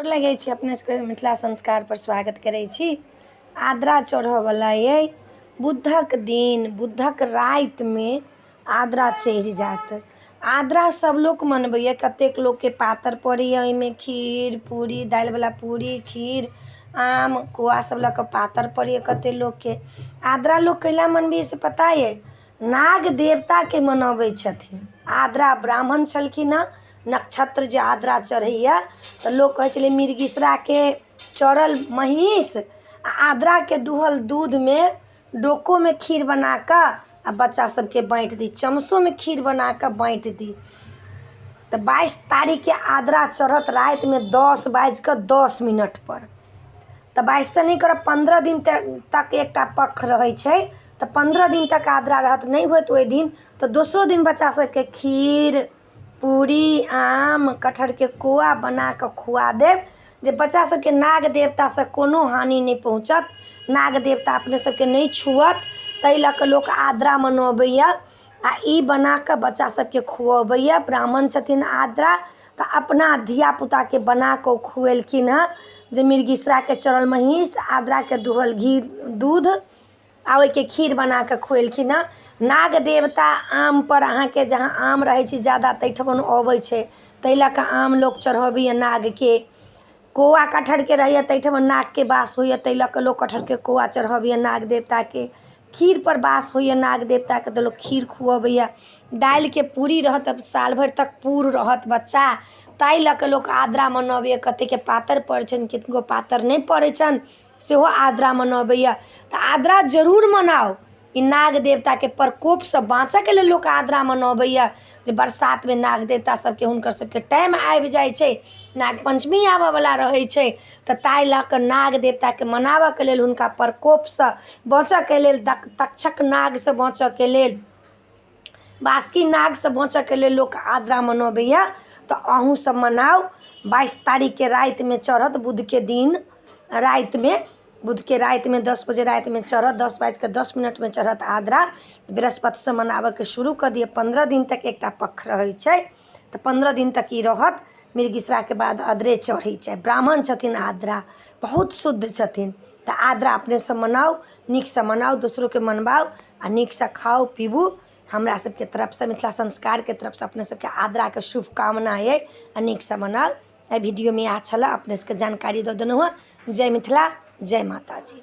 गोर लगै छी, अपने सबके मिथिला संस्कार पर स्वागत करै छी। आद्रा चढ़ऽवला अइ। बुधक दिन, बुधक रातिमे आद्रा चढ़ि जाएत। आद्रा सब लोक मनबैए, कतेक लोकके पातर पड़ैए, ओहिमे खीर पूरी, दालिवला पूरी, खीर, आम खोआ सब लऽ कऽ पातर पड़ैए कतेक लोकके। आद्रा लोक कैला मनबैए से पता अइ? नाग देवताके मनबै छथिन। आद्रा ब्राह्मण छलखिन हँ, नक्षत्र जे आद्रा चढ़ैए तऽ लोक कहै छलै मृगीसराके चढ़ल महीष आ आद्राके दुहल दूधमे डोकोमे खीर बनाकऽ आ बच्चा सबके बाँटि दी, चमचोमे खीर बनाकऽ बाँटि दी। तऽ 22 तारीखके आद्रा चढ़त रातिमे 10:10 पर। तऽ 22 से नहीं करब, 15 दिन तक एकटा पक्ष रहै छै, तऽ 15 दिन तक आद्रा रहत। नहीं होत ओहि दिन तऽ दोसरो दिन बच्चा सबके खीर पूरी, आम, कटहरके कोआ बनाकऽ खुआ देब, जे बच्चा सबके नाग देवतासँ कोनो हानि नहीं पहुँचत, नाग देवता अपने सबके नहीं छुअत। ताहि लऽ कऽ लोक आद्रा मनबैए आ ई बनाकऽ बच्चा सबके खुअबैए। ब्राह्मण छथिन आद्रा, तऽ अपना धियापुताके बनाकऽ खुएलखिन हँ, जे मृगीसराके चढ़ल महीष, आद्राके दुहल घी दूध आ ओहिके खीर बनाकऽ खुएलखिन हँ। नाग देवता आमपर, अहाँके जहाँ आम रहै छै ज़्यादा ताहिठमन अबै छै, ताहि लऽ कऽ आम लोक चढ़बैए नागके। कौआ कटहरके रहैए ताहिठमन नागके वास होइए, ताहि लऽ कऽ लोक कटहरके कौआ चढ़बैए नाग देवताके। खीरपर वास होइए नाग देवताके तऽ लोक खीर खुअबैए। दालिके पूरी रहत तऽ साल भरि तक पूर रहत बच्चा, ताहि लऽ कऽ लोक आद्रा मनबैए। कतेकके पातर पड़ै छनि, किनको पातर नहीं पड़ै छनि, सेहो आद्रा मनबैए। तऽ आद्रा जरूर मनाउ। ई नाग देवताके प्रकोपसँ बाँचऽके लेल लोक आद्रा मनबैए, जे बरसातमे नाग देवता सबके हुनकर सबके टाइम आबि जाइ छै, नाग पञ्चमी आबऽवला रहै छै, तऽ ताहि लऽ कऽ नाग देवताके मनाबऽके लेल, हुनका प्रकोपसँ बचऽके लेल, तक्षक नागसँ बचऽके लेल, बासुकी नागसँ बचऽके लेल लोक आद्रा मनबैए। तऽ अहूँ सब मनाउ। 22 तारीखके रातिमे चढ़त, बुधके दिन रातिमे, बुधके रातिमे 10 बजे रातिमे चढ़त, 10:10 चढ़त आद्रा। बृहस्पतिसँ मनाबऽके शुरू कऽ दिअ। 15 दिन तक एकटा पक्ष रहै छै, तऽ 15 दिन तक ई रहत। मृगीसराके बाद आद्रे चढ़ै छै। ब्राह्मण छथिन आद्रा, बहुत शुद्ध छथिन। तऽ आद्रा अपने सब मनाउ, नीकसँ मनाउ, दोसरोके मनबाउ आ नीकसँ खाउ पीबू। हमरा सबके तरफसँ, मिथिला संस्कारके तरफसँ अपने सबके आद्राके शुभकामना अइ, आ नीकसँ मनाउ। एहि वीडियोमे इएह छलै, अपने सबके जानकारी दऽ देलहुँ हँ। जय मिथिला, जय माता जी।